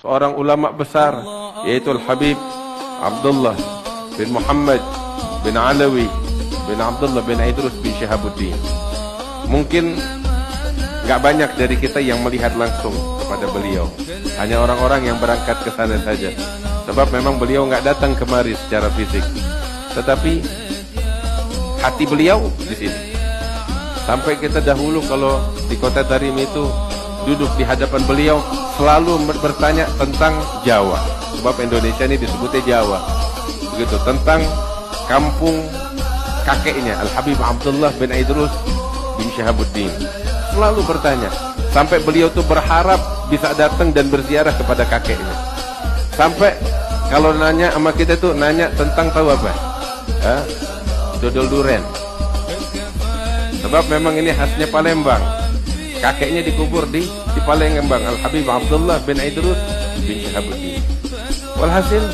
seorang ulama besar, yaitu Al-Habib Abdullah bin Muhammad bin Alawi bin Abdullah bin Idrus bin Syihabuddin. Mungkin nggak banyak dari kita yang melihat langsung kepada beliau, hanya orang-orang yang berangkat ke sana saja. Sebab memang beliau nggak datang kemari secara fisik, tetapi hati beliau di sini. Sampai kita dahulu kalau di kota Tarim itu duduk di hadapan beliau selalu bertanya tentang Jawa, sebab Indonesia ini disebutnya Jawa, begitu, tentang kampung kakeknya Al-Habib Abdullah bin Idrus bin Syihabuddin. Selalu bertanya, sampai beliau tuh berharap bisa datang dan berziarah kepada kakeknya. Sampai kalau nanya sama kita tuh nanya tentang tahu apa? Dodol duren. Sebab memang ini khasnya Palembang. Kakeknya dikubur di Palembang, Al-Habib Abdullah bin Idrus bin Syihabuddin. Walhasil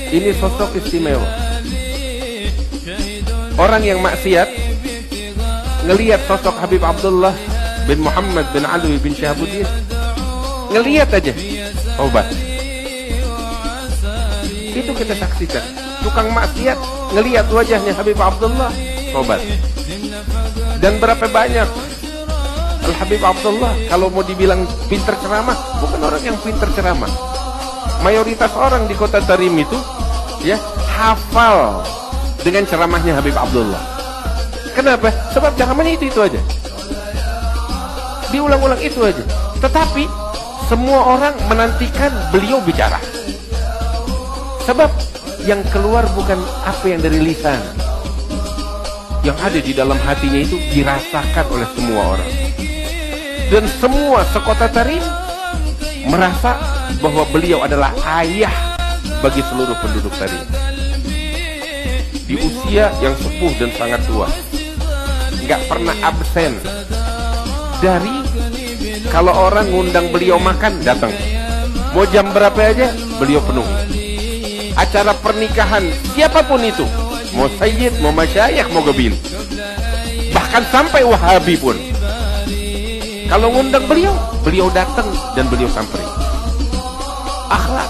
ini sosok istimewa. Orang yang maksiat ngelihat sosok Habib Abdullah bin Muhammad bin Alawi bin Syihabuddin, ngelihat aja obat. Itu kita saksikan. Tukang maksiat ngelihat wajahnya Habib Abdullah, obat. Dan berapa banyak Al-Habib Abdullah kalau mau dibilang pinter ceramah, bukan orang yang pinter ceramah. Mayoritas orang di kota Tarim itu ya hafal dengan ceramahnya Habib Abdullah. Kenapa? Sebab ceramahnya itu aja, diulang-ulang itu aja. Tetapi semua orang menantikan beliau bicara. Sebab yang keluar bukan apa yang dari lisan, yang ada di dalam hatinya itu dirasakan oleh semua orang. Dan semua sekota Tarim merasa bahwa beliau adalah ayah bagi seluruh penduduk Tarim. Di usia yang sepuh dan sangat tua, nggak pernah absen dari kalau orang ngundang beliau makan, datang. Mau jam berapa aja beliau penuhi. Acara pernikahan siapapun itu, mau sayyid, mau masyayikh, mau gebil, bahkan sampai wahabi pun, kalau ngundang beliau, beliau datang dan beliau samperin. Akhlak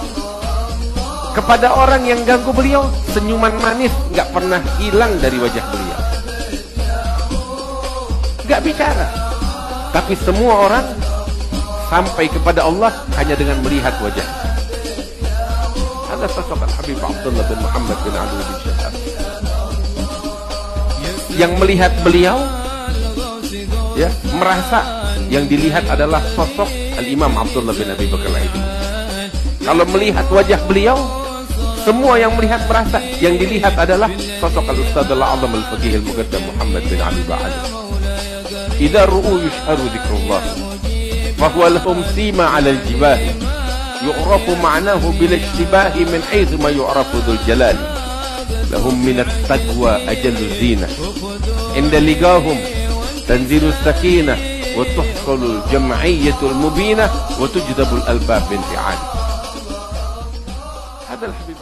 kepada orang yang ganggu beliau, senyuman manis nggak pernah hilang dari wajah beliau. Nggak bicara, tapi semua orang sampai kepada Allah hanya dengan melihat wajah. Ada sosok Al-Habib Abdullah bin Muhammad bin Alawi bin Syihabuddin yang melihat beliau ya merasa yang dilihat adalah sosok Al-Imam Abdullah bin Abi Bakar Al-Idris. Kalau melihat wajah beliau, semua yang melihat merasa yang dilihat adalah sosok Al-Ustadz Al-Azam Al-Faqih Al-Muqaddam Muhammad bin Ali Ba'ali. Idza ru'u yushharu dzikrullah fa huwa lahum sima 'ala al-jibah yu'rafu ma'nahu bil ishtibahi min haythu ma yu'rafu dzul jalal. Lahum min at-taqwa ajallu zinah inda ligahum tanzilu sakinah wa tuhsalu al-jam'iyyatu al-mubinah wa tujdabu al-albab bin fi'al. Hada al-Habib